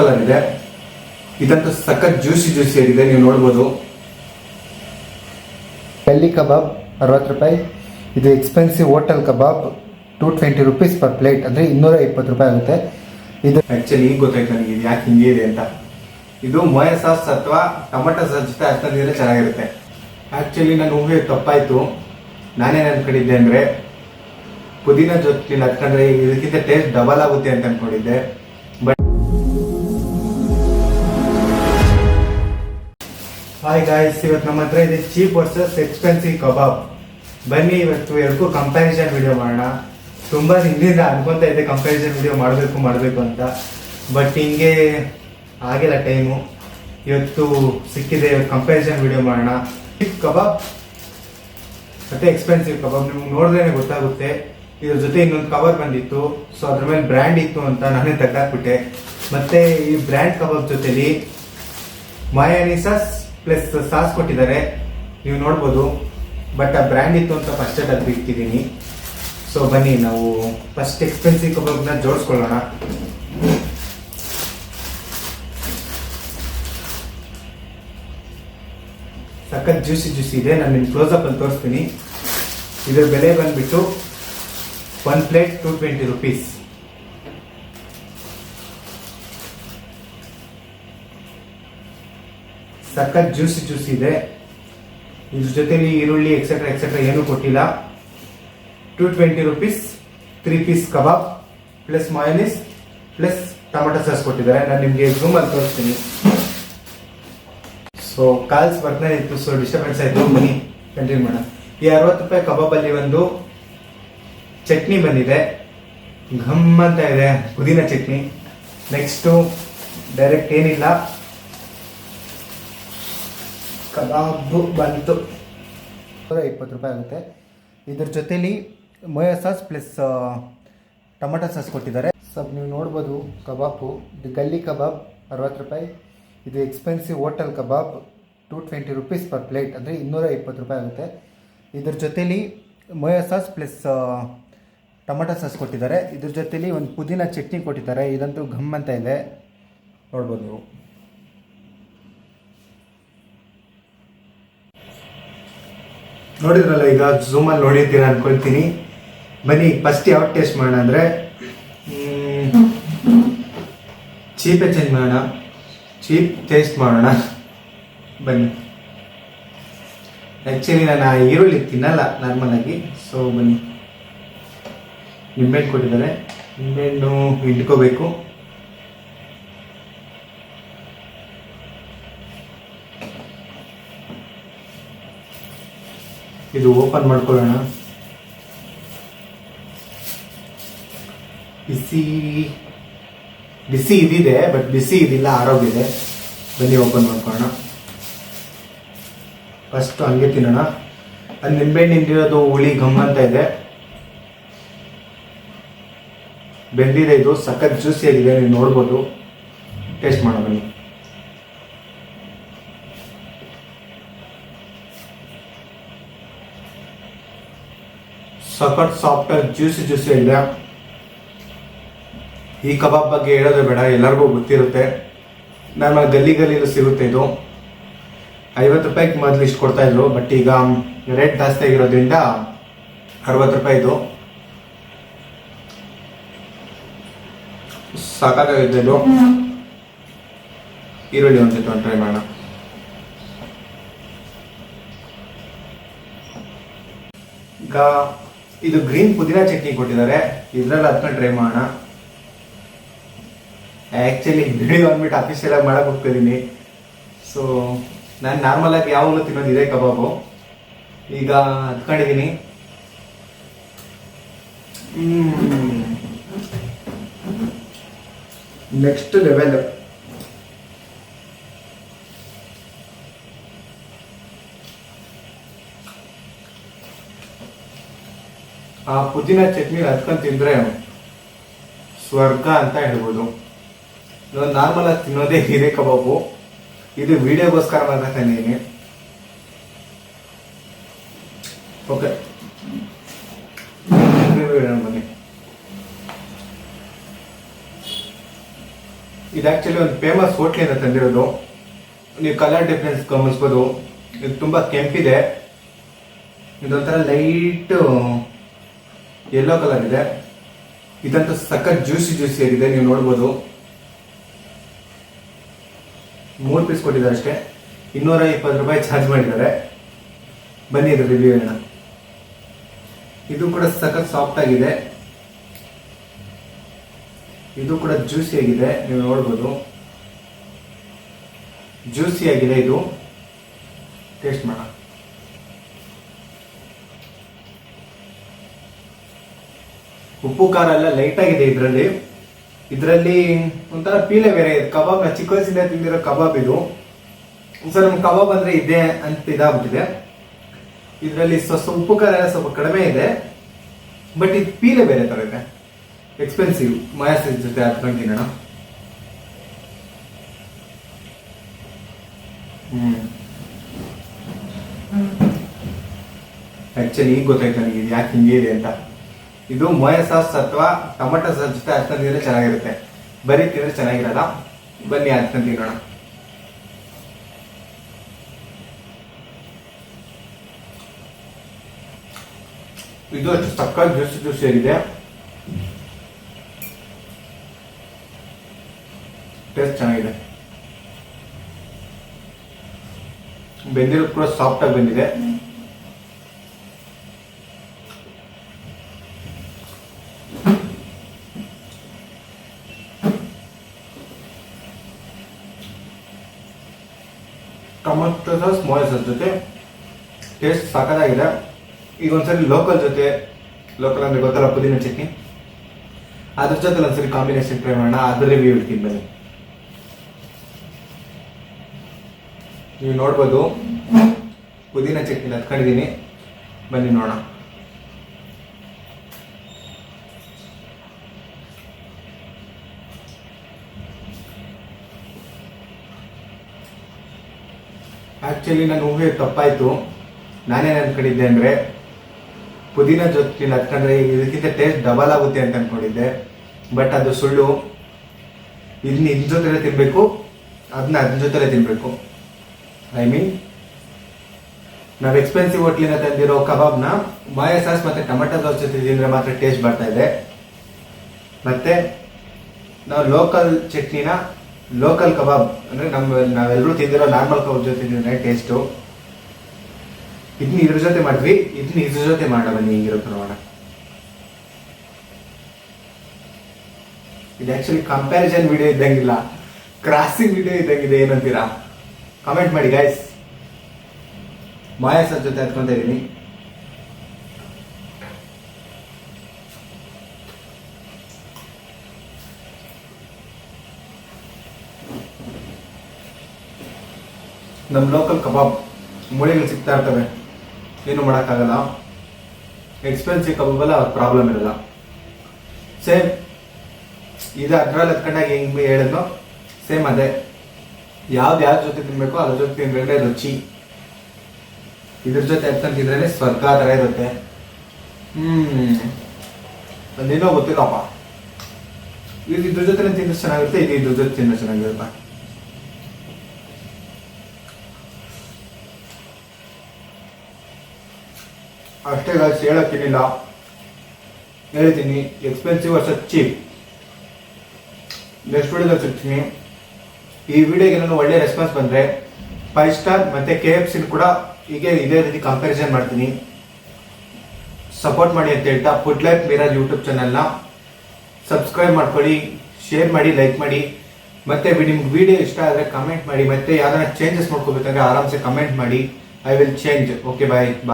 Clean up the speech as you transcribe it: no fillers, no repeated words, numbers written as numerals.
Colour ಇದೆ. ಇದಂತೂ ಸಖತ್ ಜ್ಯೂಸಿ ಆಗಿದೆ, ನೀವು ನೋಡ್ಬೋದು. ಪೆಲ್ಲಿ ಕಬಾಬ್ 60 ರೂಪಾಯಿ. ಇದು ಎಕ್ಸ್ಪೆನ್ಸಿವ್ ಹೋಟೆಲ್ ಕಬಾಬ್ 220 ರೂಪೀಸ್ ಪರ್ ಪ್ಲೇಟ್, ಅಂದರೆ 220 ರೂಪಾಯಿ ಆಗುತ್ತೆ. ಇದು ಆ್ಯಕ್ಚುಲಿ ಈಗ ಗೊತ್ತಾಯ್ತು ನನಗೆ ಇದು ಯಾಕೆ ಹಿಂಗೆ ಇದೆ ಅಂತ. ಇದು ಮೊಯ ಸಾಸ್ ಅಥವಾ ಟೊಮೆಟೊ ಸಾಸ್ ಜೊತೆ ಹಾಕೊಂಡಿದ್ರೆ ಚೆನ್ನಾಗಿರುತ್ತೆ. ಆ್ಯಕ್ಚುಲಿ ನಾನು ಊಹೆ ತಪ್ಪಾಯಿತು. ನಾನೇನು ಅಂದ್ಕೊಂಡಿದ್ದೆ ಅಂದರೆ ಪುದೀನ ಜೊತೆ ಹತ್ಕೊಂಡ್ರೆ ಇದಕ್ಕಿಂತ ಟೇಸ್ಟ್ ಡಬಲ್ ಆಗುತ್ತೆ ಅಂತ ಅಂದ್ಕೊಂಡಿದ್ದೆ. ಬಟ್ ಹಾಯ್ ಗಾಯ್ಸ್, ಇವತ್ತು ನಮ್ಮ ಹತ್ರ ಇದೆ ಚೀಪ್ ವರ್ಸಸ್ ಎಕ್ಸ್ಪೆನ್ಸಿವ್ ಕಬಾಬ್. ಬನ್ನಿ ಇವತ್ತು ಎರಡಕ್ಕೂ ಕಂಪ್ಯಾರಿಸನ್ ವಿಡಿಯೋ ಮಾಡೋಣ. ತುಂಬ ಹಿಂದಿಂದ ಅನ್ಕೊಂತ ಇದೆ ಕಂಪ್ಯಾರಿಸನ್ ವಿಡಿಯೋ ಮಾಡಬೇಕು ಅಂತ, ಬಟ್ ಹಿಂಗೆ ಆಗಿಲ್ಲ ಟೈಮು. ಇವತ್ತು ಸಿಕ್ಕಿದೆ, ಇವತ್ತು ಕಂಪ್ಯಾರಿಸನ್ ವಿಡಿಯೋ ಮಾಡೋಣ. ಚೀಪ್ ಕಬಾಬ್ ಮತ್ತೆ ಎಕ್ಸ್ಪೆನ್ಸಿವ್ ಕಬಾಬ್ ನಿಮ್ಗೆ ನೋಡಿದ್ರೆ ಗೊತ್ತಾಗುತ್ತೆ. ಇದ್ರ ಜೊತೆ ಇನ್ನೊಂದು ಕವರ್ ಬಂದಿತ್ತು, ಸೊ ಅದ್ರ ಮೇಲೆ ಬ್ರ್ಯಾಂಡ್ ಇತ್ತು ಅಂತ ನಾನೇ ತೆಗೆದಾಕ್ಬಿಟ್ಟೆ. ಮತ್ತೆ ಈ ಬ್ರ್ಯಾಂಡ್ ಕಬಾಬ್ ಜೊತೆಲಿ ಮಯೋನೀಸ್ ಪ್ಲಸ್ ಸಾಸ್ ಕೊಟ್ಟಿದ್ದಾರೆ, ನೀವು ನೋಡ್ಬೋದು. ಬಟ್ ಆ ಬ್ರ್ಯಾಂಡ್ ಇತ್ತು ಅಂತ ಫಸ್ಟ್ ಅದು ಇಟ್ಟಿದ್ದೀನಿ. ಸೊ ಬನ್ನಿ ನಾವು ಫಸ್ಟ್ ಎಕ್ಸ್ಪೆನ್ಸಿವ್ ಕಬಾಬ್ನ ಜೋಡಿಸ್ಕೊಳ್ಳೋಣ. ಸಖತ್ ಜ್ಯೂಸಿ ಇದೆ. ನಾನು ನಿಮ್ಗೆ ಕ್ಲೋಸಪ್ ಅಲ್ಲಿ ತೋರಿಸ್ತೀನಿ. ಇದ್ರ ಬೆಲೆ ಬಂದ್ಬಿಟ್ಟು 1 ಪ್ಲೇಟ್ 220 ರೂಪೀಸ್. ಸಖತ್ ಜ್ಯೂಸಿ ಇದೆ. ಇದ್ರ ಜೊತೆಲಿ ಈರುಳ್ಳಿ ಎಕ್ಸೆಟ್ರಾ ಏನೂ ಕೊಟ್ಟಿಲ್ಲ. 220 ರೂಪೀಸ್ 3 ಪೀಸ್ ಕಬಾಬ್ plus mayonnaise plus tomato sauce ಕೊಟ್ಟಿದ್ದಾರೆ. ನಾನು ನಿಮಗೆ ರೂಮಲ್ಲಿ ತೋರಿಸ್ತೀನಿ. ಸೊ ಕಾಲ್ಸ್ ಬರ್ತಾನೆ ಇತ್ತು, ಸೊ ಡಿಸ್ಟರ್ಬೆನ್ಸ್ ಆಯಿತು. ಬನ್ನಿ ಕಂಟಿನ್ಯೂ ಮಾಡೋಣ. ಈ 60 ರೂಪಾಯಿ ಕಬಾಬಲ್ಲಿ ಒಂದು ಚಟ್ನಿ ಬಂದಿದೆ, ಘಮ್ ಅಂತ ಇದೆ, ಪುದೀನ ಚಟ್ನಿ. ನೆಕ್ಸ್ಟು ಡೈರೆಕ್ಟ್ ಏನಿಲ್ಲ, ಕಬಾಬು ಬಂತು 120 ರೂಪಾಯಿ ಆಗುತ್ತೆ. ಇದ್ರ ಜೊತೆಲಿ ಮೊಯ ಸಾಸ್ ಪ್ಲಸ್ ಟೊಮೆಟೊ ಸಾಸ್ ಕೊಟ್ಟಿದ್ದಾರೆ. ಸ್ವಲ್ಪ ನೀವು ನೋಡ್ಬೋದು ಕಬಾಬು. ಇದು ಗಲ್ಲಿ ಕಬಾಬ್ 60 ರೂಪಾಯಿ. ಇದು ಎಕ್ಸ್ಪೆನ್ಸಿವ್ ಹೋಟೆಲ್ ಕಬಾಬ್ 220 ರೂಪೀಸ್ ಪರ್ ಪ್ಲೇಟ್, ಅಂದರೆ 220 ರೂಪಾಯಿ ಆಗುತ್ತೆ. ಇದ್ರ ಜೊತೆಲಿ ಮೊಯ ಸಾಸ್ ಪ್ಲಸ್ ಟೊಮೆಟೊ ಸಾಸ್ ಕೊಟ್ಟಿದ್ದಾರೆ. ಇದ್ರ ಜೊತೆಲಿ ಒಂದು ಪುದೀನ ಚಟ್ನಿ ಕೊಟ್ಟಿದ್ದಾರೆ. ಇದಂತೂ ಘಮ್ ಅಂತ ಇದೆ, ನೋಡ್ಬೋದು ನೀವು. ನೋಡಿದ್ರಲ್ಲ, ಈಗ ಝೂಮಲ್ಲಿ ನೋಡಿರ್ತೀರ ಅನ್ಕೊಳ್ತೀನಿ. ಬನ್ನಿ ಫಸ್ಟ್ ಯಾವ ಟೇಸ್ಟ್ ಮಾಡೋಣ ಅಂದರೆ ಚೀಪೇ ಚೇಂಜ್ ಮಾಡೋಣ, ಚೀಪ್ ಟೇಸ್ಟ್ ಮಾಡೋಣ. ಬನ್ನಿ. ಆ್ಯಕ್ಚುಲಿ ನಾನು ಈರುಳ್ಳಿ ತಿನ್ನಲ್ಲ ನಾರ್ಮಲಾಗಿ, ಸೊ ಬನ್ನಿ. ನಿಂಬೆಹಣ್ಣು ಕೊಟ್ಟಿದ್ದಾರೆ, ನಿಂಬೆಹಣ್ಣು ಇಟ್ಕೋಬೇಕು. ಇದು ಓಪನ್ ಮಾಡ್ಕೊಳ್ಳೋಣ. ಬಿಸಿ ಇದಿದೆ, ಬಟ್ ಬಿಸಿ ಇದಿಲ್ಲ, ಆರೋಗಿದೆ. ಬನ್ನಿ ಓಪನ್ ಮಾಡ್ಕೊಳ್ಳೋಣ. ಫಸ್ಟ್ ಹಂಗೆ ತಿನ್ನೋಣ. ಅದು ನಿಂಬೆಹಣ್ಣಿಂದಿರೋದು ಹುಳಿ ಘಮ್ ಅಂತ ಇದೆ, ಬೆಂದಿದೆ. ಇದು ಸಖತ್ ಜ್ಯೂಸಿ ಆಗಿದೆ, ನೀವು ನೋಡ್ಬೋದು. ಟೇಸ್ಟ್ ಮಾಡೋಣ ಬನ್ನಿ. ಸಖತ್ ಸಾಫ್ಟ್ ಜ್ಯೂಸಿ ಆಗಿದೆ. ಈ ಕಬಾಬ್ ಬಗ್ಗೆ ಹೇಳೋದು ಬೇಡ, ಎಲ್ಲರಿಗೂ ಗೊತ್ತಿರುತ್ತೆ. ನಮ್ಮ ಗಲ್ಲಿಲೂ ಸಿಗುತ್ತೆ. ಇದು 50 ರೂಪಾಯಿಗೆ ಮೊದಲು ಇಷ್ಟು ಕೊಡ್ತಾ ಇದ್ರು, ಬಟ್ ಈಗ ರೇಟ್ ಜಾಸ್ತಿ ಆಗಿರೋದ್ರಿಂದ 60 ರೂಪಾಯಿ. ಇದು ಸಾಕಾಗಿದೆ. ಇದು ಈರುಳ್ಳಿ ಒಂದು ಟ್ರೈ ಮಾಡೋಣ. ಈಗ ಇದು ಗ್ರೀನ್ ಪುದೀನ ಚಟ್ನಿ ಕೊಟ್ಟಿದ್ದಾರೆ, ಇದ್ರಲ್ಲಿ ಹತ್ಕೊಂಡು ಟ್ರೈ ಮಾಡೋಣ. ಆ್ಯಕ್ಚುಲಿ ವಿಡಿಯೋ ಅಂದ್ಬಿಟ್ಟು ಅಫಿಷಿಯಲ್ ಆಗಿ ಮಾಡಕ್ಕೆ ಹೋಗ್ತಿದ್ದೀನಿ. ಸೊ ನಾನು ನಾರ್ಮಲ್ ಆಗಿ ಯಾವಾಗಲೂ ತಿನ್ನೋದು ಇದೆ ಕಬಾಬು. ಈಗ ಹತ್ಕೊಂಡಿದ್ದೀನಿ. Next level. ಆ ಪುದೀನ ಚಟ್ನಿ ಹತ್ಕೊಂಡು ತಿಂದರೆ ಸ್ವರ್ಗ ಅಂತ ಹೇಳ್ಬೋದು. ನಾನು ನಾರ್ಮಲ್ ಆಗಿ ತಿನ್ನೋದೇ ಹಿರೇ ಕಬಾಬು. ಇದು ವಿಡಿಯೋಗೋಸ್ಕರ ಮಾತ್ರ ತಂದಿದ್ದೀನಿ. ಓಕೆ, ಬನ್ನಿ. ಇದು ಆಕ್ಚುಲಿ ಒಂದು ಫೇಮಸ್ ಹೋಟ್ಲಿಂದ ತಂದಿರೋದು. ನೀವು ಕಲರ್ ಡಿಫ್ರೆನ್ಸ್ ಗಮನಿಸ್ಬೋದು. ಇದು ತುಂಬಾ ಕೆಂಪಿದೆ, ಇದೊಂಥರ ಲೈಟ್ ಯೆಲ್ಲೋ ಕಲರ್ ಇದೆ. ಇದಂತೂ ಸಖತ್ ಜ್ಯೂಸಿ ಆಗಿದೆ, ನೀವು ನೋಡ್ಬೋದು. 3 ಪೀಸ್ ಕೊಟ್ಟಿದ್ದಾರೆ ಅಷ್ಟೇ, 220 ರೂಪಾಯಿ ಚಾರ್ಜ್ ಮಾಡಿದ್ದಾರೆ. ಬನ್ನಿ ಇದ್ರ ರಿವ್ಯೂ ಹೇಳೋಣ. ಇದು ಕೂಡ ಸಖತ್ ಸಾಫ್ಟ್ ಆಗಿದೆ, ಇದು ಕೂಡ ಜ್ಯೂಸಿ ಆಗಿದೆ, ನೀವು ನೋಡ್ಬೋದು. ಜ್ಯೂಸಿ ಆಗಿದೆ ಇದು. ಟೇಸ್ಟ್ ಮಾಡೋಣ. ಉಪ್ಪು ಖಾರ ಎಲ್ಲ ಲೈಟ್ ಆಗಿದೆ ಇದರಲ್ಲಿ ಒಂಥರ ಪೀಲೆ ಬೇರೆ ಇದೆ. ಕಬಾಬ್ ನ ಚಿಕ್ಕ ವಯಸ್ಸಿಂದ ತಿಂದಿರೋ ಕಬಾಬ್ ಇದು. ಸರ್ ನಮ್ಗೆ ಕಬಾಬ್ ಅಂದ್ರೆ ಇದೆ ಅಂತ ಇದಾಗ್ಬಿಟ್ಟಿದೆ. ಇದರಲ್ಲಿ ಸ್ವಲ್ಪ ಉಪ್ಪು ಖಾರ ಎಲ್ಲ ಸ್ವಲ್ಪ ಕಡಿಮೆ ಇದೆ, ಬಟ್ ಇದು ಪೀಲೆ ಬೇರೆ ತರ ಇದೆ. ಎಕ್ಸ್ಪೆನ್ಸಿವ್. ಮಾಯಾಸಿಸ್ ಜೊತೆ ಹಾಕೊಂಡು ತಿನ್ನೋಣ. ಆಕ್ಚುಲಿ ಈಗ ಗೊತ್ತಾಯ್ತು ನನಗೆ ಇದು ಯಾಕೆ ಹಿಂಗೆ ಇದೆ ಅಂತ. ಇದು ಮೊಯ ಸಾಸ್ ಅಥವಾ ಟೊಮೆಟೊ ಸಾಸ್ ಜೊತೆ ಹಚ್ಕೊಂಡು ತಿಂದ್ರೆ ಚೆನ್ನಾಗಿರುತ್ತೆ, ಬರೀ ತಿಂದ್ರೆ ಚೆನ್ನಾಗಿರಲ್ಲ. ಬನ್ನಿ ಹಚ್ಕೊಂಡು ತಿನ್ನೋಣ. ಇದು ಅಷ್ಟು ಸಕ್ಕ ಜ್ಯೂಸಿ ಆಗಿದೆ. ಟೇಸ್ಟ್ ಚೆನ್ನಾಗಿದೆ. ಬೆಂದಿರೋದು ಕೂಡ ಸಾಫ್ಟ್ ಆಗಿ ಬಂದಿದೆ. ಟೊಮೆಟೊ ಸಾಸ್ ಮೊಯ ಸಾಸ್ ಜೊತೆ ಟೇಸ್ಟ್ ಸಾಕಾಗಿದೆ. ಈಗ ಒಂದ್ಸರಿ ಲೋಕಲ್ ಅಂದ್ರೆ ಗೊತ್ತಲ್ಲ, ಪುದೀನ ಚಟ್ನಿ, ಅದ್ರ ಜೊತೆ ಒಂದ್ಸರಿ ಕಾಂಬಿನೇಷನ್ ಟ್ರೈ ಮಾಡೋಣ. ಅದ್ರ ರಿವ್ಯೂ ಇಡ್ತೀನಿ ಬನ್ನಿ. ನೀವು ನೋಡ್ಬೋದು ಪುದೀನ ಚಟ್ನಿ ಹತ್ಕೊಂಡಿದ್ದೀನಿ, ಬನ್ನಿ ನೋಡೋಣ. ಆಕ್ಚುಲಿ ನನ್ನ ಊಹೆ ತಪ್ಪಾಯ್ತು. ನಾನೇನು ಅನ್ಕೊಂಡಿದ್ದೆ ಅಂದ್ರೆ ಪುದೀನ ಜೊತೆ ಹತ್ಕೊಂಡ್ರೆ ಇದಕ್ಕಿಂತ ಟೇಸ್ಟ್ ಡಬಲ್ ಆಗುತ್ತೆ ಅಂತ ಅನ್ಕೊಂಡಿದ್ದೆ, ಬಟ್ ಅದು ಸುಳ್ಳು. ಇದನ್ನ ಇದ್ರ ಜೊತೆ ತಿನ್ಬೇಕು, ಅದನ್ನ ಅದ್ರ ಜೊತೆ ತಿನ್ಬೇಕು. ಐ ಮೀನ್ ನಾವು ಎಕ್ಸ್ಪೆನ್ಸಿವ್ ಹೋಟ್ಲಿನ ತಂದಿರೋ ಕಬಾಬ್ನ ಮಾಯ ಸಾಸ್ ಮತ್ತೆ ಟೊಮೆಟೊ ಸಾಸ್ ಜೊತೆ ತಿಂದ್ರೆ ಮಾತ್ರ ಟೇಸ್ಟ್ ಬರ್ತಾ ಇದೆ. ಮತ್ತೆ ನಾವು ಲೋಕಲ್ ಚಟ್ನಿನ, ಲೋಕಲ್ ಕಬಾಬ್ ಅಂದ್ರೆ ನಾವೆಲ್ಲರೂ ತಿಂದಿರೋ ನಾರ್ಮಲ್ ಕಬಾಬ್ ಜೊತೆ ತಿಂದ್ರೆ ಟೇಸ್ಟು. ಇದನ್ನ ಇದ್ರ ಜೊತೆ ಮಾಡಿದ್ವಿ, ಇದನ್ನ ಇದ್ರ ಜೊತೆ ಮಾಡ ಬನ್ನಿ ಹಿಂಗಿರುತ್ತೆ ನೋಡೋಣ. ಇದು ಆಕ್ಚುಲಿ ಕಂಪ್ಯಾರಿಸನ್ ವಿಡಿಯೋ ಇದ್ದಂಗಿಲ್ಲ, ಕ್ರಾಸಿಂಗ್ ವಿಡಿಯೋ ಇದ್ದಂಗಿದೆ. ಏನಂತೀರಾ? ಕಮೆಂಟ್ ಮಾಡಿ ಗೈಸ್. ಮಾಯ ಸಾಸ್ ಜೊತೆ ಹತ್ಕೊಂತ ಇದೀನಿ. ನಮ್ಮ ಲೋಕಲ್ ಕಬಾಬ್ ಮೂಳೆಗಳು ಸಿಗ್ತಾ ಇರ್ತವೆ, ಏನು ಮಾಡೋಕ್ಕಾಗಲ್ಲ. ಎಕ್ಸ್ಪೆನ್ಸಿವ್ ಕಬಾಬ್ ಅಲ್ಲ, ಅವ್ರ ಪ್ರಾಬ್ಲಮ್ ಇರಲ್ಲ. ಸೇಮ್ ಇದು ಅದ್ರಲ್ಲಿ ಹತ್ಕೊಂಡಾಗ ಹೆಂಗ್ ಹೇಳಿದ್ನೋ ಸೇಮ್ ಅದೇ. ಯಾವ್ದು ಜೊತೆ ತಿನ್ಬೇಕು ಅದ್ರ ಜೊತೆ ತಿಂದ್ರೆ ರುಚಿ. ಇದ್ರ ಜೊತೆ ಹತ್ಕೊಂಡು ತಿಂದ್ರೆ ಸ್ವರ್ಗ ತರ ಇರುತ್ತೆ. ಅದೇನೋ ಗೊತ್ತಿಲ್ಲಪ್ಪ. ಇದು ಇದ್ರ ಜೊತೆ ತಿಂದ್ರೆ ಚೆನ್ನಾಗಿರುತ್ತೆ, ಇದು ಇದ್ರ ಜೊತೆ ತಿಂದ್ರೆ ಚೆನ್ನಾಗಿರುತ್ತೆ. ಅಷ್ಟೇ ಗಾಯ್ಸ್, ಹೇಳಕ್ಕಿಲ್ಲ, ಹೇಳ್ತೀನಿ. ಎಕ್ಸ್ಪೆನ್ಸಿವ್ ವರ್ಷ ಚೀಪ್. ನೆಕ್ಸ್ಟ್ ವಿಡಿಯೋದಲ್ಲಿ ಸಿಗ್ತೀನಿ. ಈ ವಿಡಿಯೋಗೆ ನಾನು ಒಳ್ಳೆ ರೆಸ್ಪಾನ್ಸ್ ಬಂದ್ರೆ 5 ಸ್ಟಾರ್ ಮತ್ತೆ KFC ಕೂಡ ಹೀಗೆ ಇದೇ ರೀತಿ ಕಂಪ್ಯಾರಿಸನ್ ಮಾಡ್ತೀನಿ. ಸಪೋರ್ಟ್ ಮಾಡಿ ಅಂತ ಹೇಳ್ತಾ ಫುಡ್ ಲೈಫ್ ಮಿರರ್ ಯೂಟ್ಯೂಬ್ ಚಾನಲ್ನ ಸಬ್ಸ್ಕ್ರೈಬ್ ಮಾಡ್ಕೊಳ್ಳಿ, ಶೇರ್ ಮಾಡಿ, ಲೈಕ್ ಮಾಡಿ. ಮತ್ತೆ ನಿಮ್ಗೆ ವಿಡಿಯೋ ಇಷ್ಟ ಆದರೆ ಕಮೆಂಟ್ ಮಾಡಿ. ಮತ್ತೆ ಯಾವ್ದಾರ ಚೇಂಜಸ್ ಮಾಡ್ಕೋಬೇಕಂದ್ರೆ ಆರಾಮ್ಸೆ ಕಮೆಂಟ್ ಮಾಡಿ. I will change. Okay, bye.